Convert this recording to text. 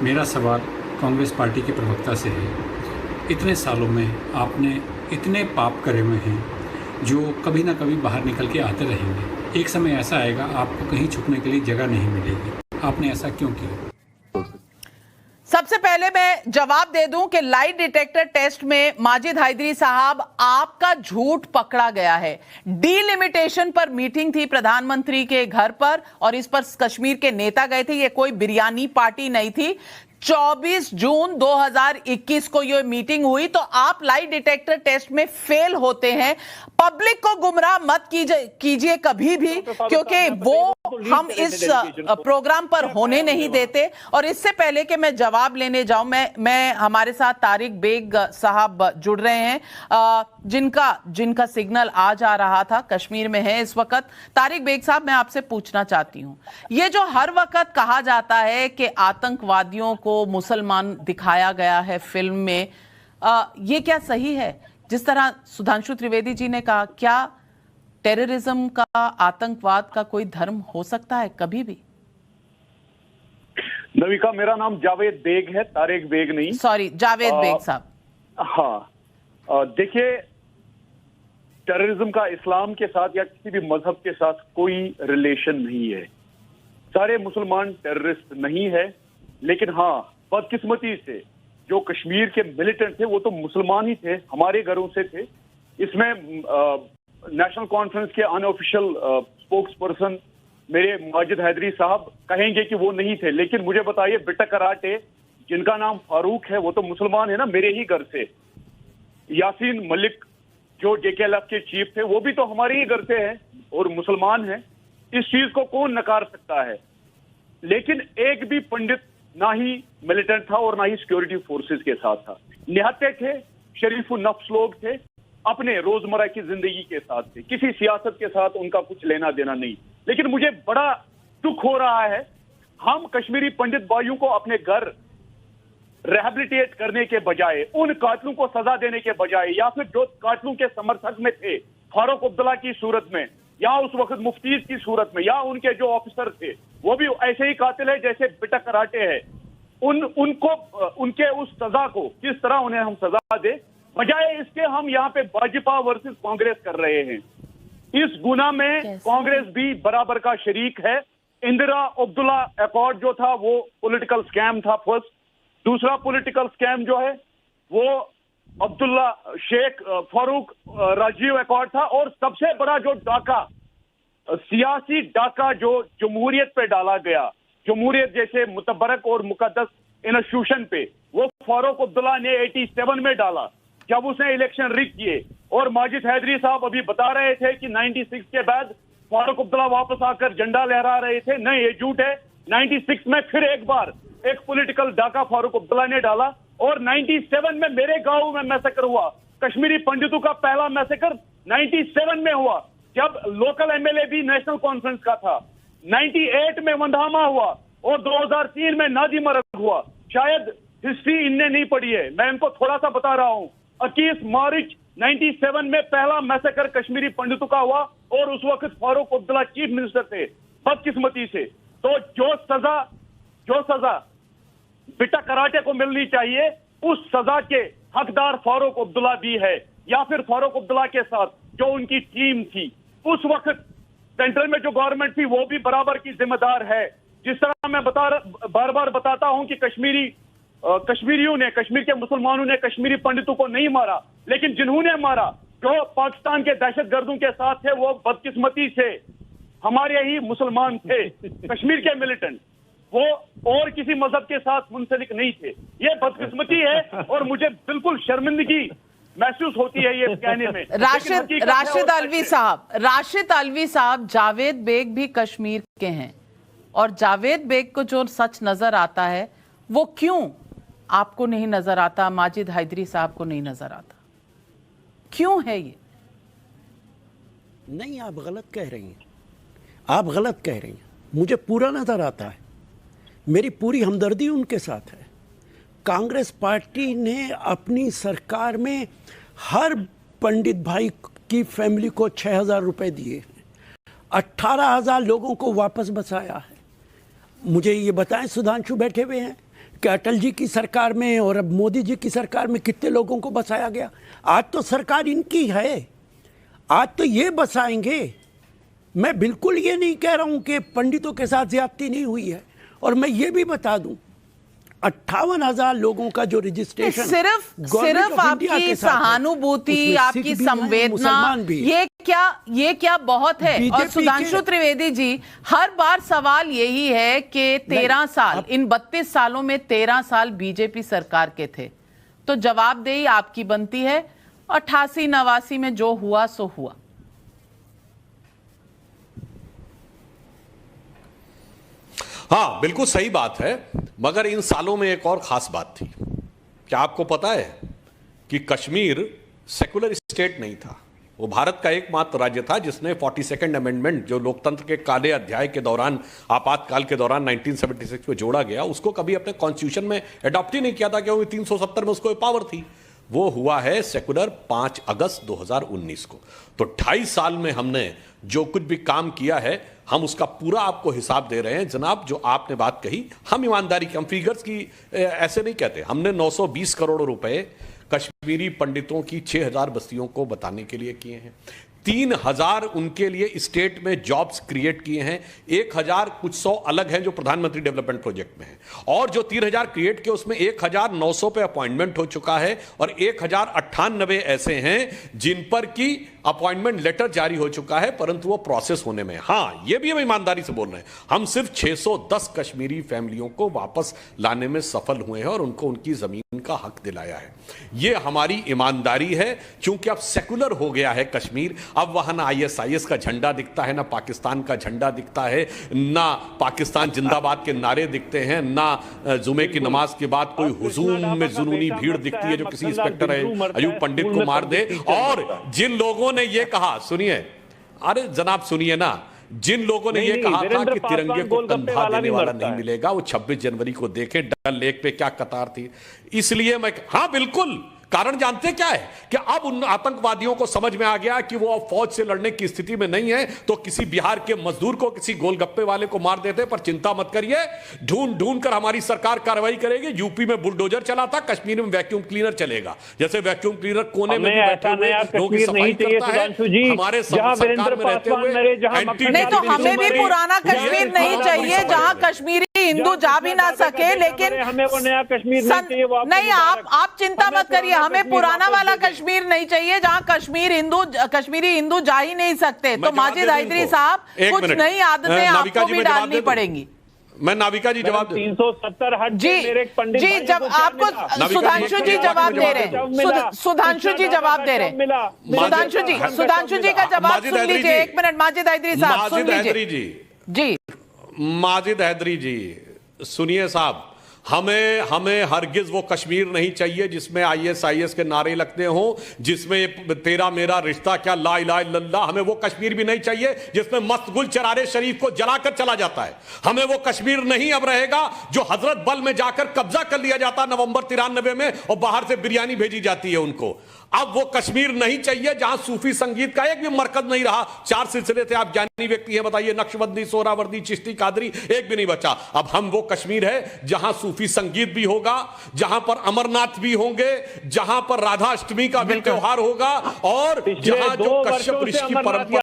मेरा सवाल कांग्रेस पार्टी के प्रवक्ता से है। इतने सालों में आपने इतने पाप करे हुए हैं जो कभी ना कभी बाहर निकल के आते रहेंगे। एक समय ऐसा आएगा आपको कहीं छुपने के लिए जगह नहीं मिलेगी। आपने ऐसा क्यों किया? सबसे पहले मैं जवाब दे दूं कि लाई डिटेक्टर टेस्ट में माजिद हैदरी साहब आपका झूठ पकड़ा गया है। डीलिमिटेशन पर मीटिंग थी प्रधानमंत्री के घर पर और इस पर कश्मीर के नेता गए थे। ये कोई बिरयानी पार्टी नहीं थी। 24 जून 2021 को ये मीटिंग हुई। तो आप लाई डिटेक्टर टेस्ट में फेल होते हैं। पब्लिक को गुमराह मत कीजिए कभी भी, क्योंकि वो हम इस प्रोग्राम पर होने नहीं देते। और इससे पहले कि मैं जवाब लेने जाऊं, मैं हमारे साथ तारिक बेग साहब जुड़ रहे हैं, जिनका सिग्नल आ जा रहा था, कश्मीर में है इस वक्त। तारिक बेग साहब, मैं आपसे पूछना चाहती हूं, ये जो हर वक्त कहा जाता है कि आतंकवादियों को मुसलमान दिखाया गया है फिल्म में, ये क्या सही है? जिस तरह सुधांशु त्रिवेदी जी ने कहा, क्या टेररिज्म का, आतंकवाद का कोई धर्म हो सकता है कभी भी? नविका, मेरा नाम जावेद बेग है, तारिक बेग नहीं। सॉरी, जावेद बेग साहब। हाँ, देखिए, टेररिज्म का इस्लाम के साथ या किसी भी मजहब के साथ कोई रिलेशन नहीं है। सारे मुसलमान टेररिस्ट नहीं है, लेकिन हाँ, बदकिस्मती से जो कश्मीर के मिलिटेंट थे वो तो मुसलमान ही थे, हमारे घरों से थे। इसमें नेशनल कॉन्फ्रेंस के अनऑफिशियल स्पोक्स पर्सन मेरे माजिद हैदरी साहब कहेंगे कि वो नहीं थे, लेकिन मुझे बताइए, बिट्टा कराटे जिनका नाम फारूक है वो तो मुसलमान है ना, मेरे ही घर से। यासीन मलिक जो JKLF के चीफ थे वो भी तो हमारे ही घर से हैं और मुसलमान हैं। इस चीज को कौन नकार सकता है? लेकिन एक भी पंडित ना ही मिलिटेंट था और ना ही सिक्योरिटी फोर्सेस के साथ था। निहत्ते थे, शरीफुल नफ्स लोग थे, अपने रोजमर्रा की जिंदगी के साथ थे, किसी सियासत के साथ उनका कुछ लेना देना नहीं। लेकिन मुझे बड़ा दुख हो रहा है, हम कश्मीरी पंडित भाइयों को अपने घर रिहैबिलिटेट करने के बजाय, उन कातलों को सजा देने के बजाय, या फिर जो कातलों के समर्थक में थे फारूक अब्दुल्ला की सूरत में, या उस वक्त मुफ्ती की सूरत में, या उनके जो ऑफिसर थे वो भी ऐसे ही कातिल है जैसे बिट्टा कराटे है, उनको उनके उस सजा को किस तरह उन्हें हम सजा दे, बजाय इसके हम यहाँ पे भाजपा वर्सेस कांग्रेस कर रहे हैं। इस गुना में कांग्रेस भी बराबर का शरीक है। इंदिरा अब्दुल्ला अकॉर्ड जो था वो पॉलिटिकल स्कैम था फर्स्ट। दूसरा पॉलिटिकल स्कैम जो है वो अब्दुल्ला शेख फारूक राजीव अकॉर्ड था। और सबसे बड़ा जो डाका, सियासी डाका जो जमहूरियत पे डाला गया, जमहूरियत जैसे मुतबरक और मुकद्दस इंस्टीट्यूशन पे, वो फारूक अब्दुल्ला ने 87 में डाला जब उसने इलेक्शन रिग किए। और माजिद हैदरी साहब अभी बता रहे थे कि 96 के बाद फारूक अब्दुल्ला वापस आकर झंडा लहरा रहे थे। नहीं, ये झूठ है। 96 में फिर एक बार एक पॉलिटिकल डाका फारूक अब्दुल्ला ने डाला। और 97 में मेरे गांव में मैसेकर हुआ, कश्मीरी पंडितों का पहला मैसेकर 97 में हुआ, जब लोकल MLA भी नेशनल कॉन्फ्रेंस का था। 98 में वंधामा हुआ और 2003 में नादी मरग हुआ। शायद हिस्ट्री इनने नहीं पढ़ी है, मैं इनको थोड़ा सा बता रहा हूं। 21 मार्च 97 में पहला मैसेकर कश्मीरी पंडितों का हुआ और उस वक्त फारूक अब्दुल्ला चीफ मिनिस्टर थे, बदकिस्मती से। तो जो सजा बिट्टा कराटे को मिलनी चाहिए, उस सजा के हकदार फारूक अब्दुल्ला भी है, या फिर फारूक अब्दुल्ला के साथ जो उनकी टीम थी उस वक्त सेंट्रल में जो गवर्नमेंट थी वो भी बराबर की जिम्मेदार है। जिस तरह मैं बार बार बताता हूं कि कश्मीरियों ने, कश्मीर के मुसलमानों ने कश्मीरी पंडितों को नहीं मारा, लेकिन जिन्होंने मारा, जो पाकिस्तान के दहशतगर्दों के साथ थे, वो बदकिस्मती से हमारे ही मुसलमान थे। कश्मीर के मिलिटेंट वो और किसी मजहब के साथ मुंसलिक नहीं थे। ये बदकिस्मती है और मुझे बिल्कुल शर्मिंदगी महसूस होती है ये कहने में। राशिद अलवी साहब, जावेद बेग भी कश्मीर के हैं और जावेद बेग को जो सच नजर आता है वो क्यों आपको नहीं नजर आता, माजिद हैदरी साहब को नहीं नजर आता? क्यों है ये? नहीं, आप गलत कह रही हैं, आप गलत कह रही हैं। मुझे पूरा नजर आता है, मेरी पूरी हमदर्दी उनके साथ है। कांग्रेस पार्टी ने अपनी सरकार में हर पंडित भाई की फैमिली को 6,000 रुपए दिए, 18,000 लोगों को वापस बसाया है। मुझे ये बताएं, सुधांशु बैठे हुए हैं, कि अटल जी की सरकार में और अब मोदी जी की सरकार में कितने लोगों को बसाया गया। आज तो सरकार इनकी है, आज तो ये बसाएंगे। मैं बिल्कुल ये नहीं कह रहा हूं कि पंडितों के साथ ज्यादती नहीं हुई है। और मैं ये भी बता दूं, 58,000 लोगों का जो रजिस्ट्रेशन सिर्फ आपकी सहानुभूति, आपकी संवेदना, ये क्या बहुत है। और सुधांशु त्रिवेदी जी, हर बार सवाल यही है कि 13 साल, इन 32 सालों में 13 साल बीजेपी सरकार के थे, तो जवाबदेही आपकी बनती है। 88-89 में जो हुआ सो हुआ। हाँ, बिल्कुल सही बात है, मगर इन सालों में एक और खास बात थी। क्या आपको पता है कि कश्मीर सेकुलर स्टेट नहीं था। वो भारत का एकमात्र राज्य था जिसने 42nd अमेंडमेंट, जो लोकतंत्र के काले अध्याय के दौरान, आपातकाल के दौरान 1976 में जोड़ा गया, उसको कभी अपने कॉन्स्टिट्यूशन में अडॉप्ट ही नहीं किया था, क्योंकि 370 में उसको पावर थी। वो हुआ है सेकुलर 5 अगस्त 2019 को। तो 2.5 साल में हमने जो कुछ भी काम किया है, हम उसका पूरा आपको हिसाब दे रहे हैं। जनाब, जो आपने बात कही, हम ईमानदारी की, हम फिगर्स की ऐसे नहीं कहते। हमने 920 करोड़ रुपए कश्मीरी पंडितों की 6,000 बस्तियों को बताने के लिए किए हैं। 3,000 उनके लिए स्टेट में जॉब्स क्रिएट किए हैं। 1,000 कुछ 100 अलग हैं जो प्रधानमंत्री डेवलपमेंट प्रोजेक्ट में है, और जो 3,000 क्रिएट किए उसमें 1,900 पे अपॉइंटमेंट हो चुका है, और 1,098 ऐसे हैं जिन पर की अपॉइंटमेंट लेटर जारी हो चुका है, परंतु वो प्रोसेस होने में। हाँ, ये भी हम ईमानदारी से बोल रहे हैं, हम सिर्फ 610 कश्मीरी फैमिलियों को वापस लाने में सफल हुए हैं और उनको उनकी जमीन का हक दिलाया है। ये हमारी ईमानदारी है, क्योंकि अब सेकुलर हो गया है कश्मीर। अब वहां ना ISIS का झंडा दिखता है, ना पाकिस्तान का झंडा दिखता है, ना पाकिस्तान जिंदाबाद के नारे दिखते हैं, ना जुमे की नमाज के बाद कोई हुजूम में जुनूनी भीड़ दिखती है जो किसी इंस्पेक्टर अयूब पंडित को मार दे। और जिन लोगों ने ये कहा, सुनिए, अरे जनाब सुनिए ना, जिन लोगों ने ये कहा था कि तिरंगे को कंधा देने वाला नहीं मिलेगा, वो 26 जनवरी को देखे डल लेक पे क्या कतार थी। इसलिए मैं, हाँ बिल्कुल, कारण जानते क्या है कि अब उन आतंकवादियों को समझ में आ गया कि वो अब फौज से लड़ने की स्थिति में नहीं है, तो किसी बिहार के मजदूर को, किसी गोलगप्पे वाले को मार देते। पर चिंता मत करिए, ढूंढ ढूंढ कर हमारी सरकार कार्रवाई करेगी। यूपी में बुलडोजर चला था, कश्मीर में वैक्यूम क्लीनर चलेगा। जैसे वैक्यूम क्लीनर कोने में बैठे हुए लोगों की सफाई करता है, हमारे सरकार में रहते हुए नहीं, तो हमें भी पुराना कश्मीर नहीं चाहिए जहां कश्मीरी हिंदू जा भी ना सके। लेकिन हमें वो नया कश्मीर नहीं चाहिए, वो नहीं, आप चिंता मत करिए, हमें पुराना वाला कश्मीर नहीं चाहिए जहां कश्मीरी हिंदू जा ही नहीं सकते। तो माजिद हैदरी साहब, कुछ नई आदतें आपको भी डालनी पड़ेंगी। मैं नाविका जी जवाब 370 हट जी जी, जब आपको सुधांशु जी जवाब दे रहे हैं, सुधांशु जी जवाब दे रहे हैं, सुधांशु जी का जवाब सुन लीजिए। 1 मिनट, माजिद हैदरी साहब सुन लीजिए जी। माजिद हैदरी जी सुनिए साहब, हमें हरगिज वो कश्मीर नहीं चाहिए जिसमें ISIS के नारे लगते हों, जिसमें तेरा मेरा रिश्ता क्या ला इलाहा इल्लल्लाह। हमें वो कश्मीर भी नहीं चाहिए जिसमें मस्तगुल चरारे शरीफ को जलाकर चला जाता है। हमें वो कश्मीर नहीं अब रहेगा जो हजरत बल में जाकर कब्जा कर लिया जाता नवंबर 93 में, और बाहर से बिरयानी भेजी जाती है उनको। अब वो कश्मीर नहीं चाहिए जहां सूफी संगीत का एक भी मरकज नहीं रहा। 4 सिलसिले थे, आप ज्ञानी व्यक्ति हैं, बताइए, नक्शबंदी, सोहरावर्दी, चिश्ती, कादरी, एक भी नहीं बचा। अब हम वो कश्मीर है जहां सूफी संगीत भी होगा, जहां पर अमरनाथ भी होंगे, जहां पर राधा अष्टमी का भी त्योहार होगा, और जहां जो कश्यप ऋषि की परंपरा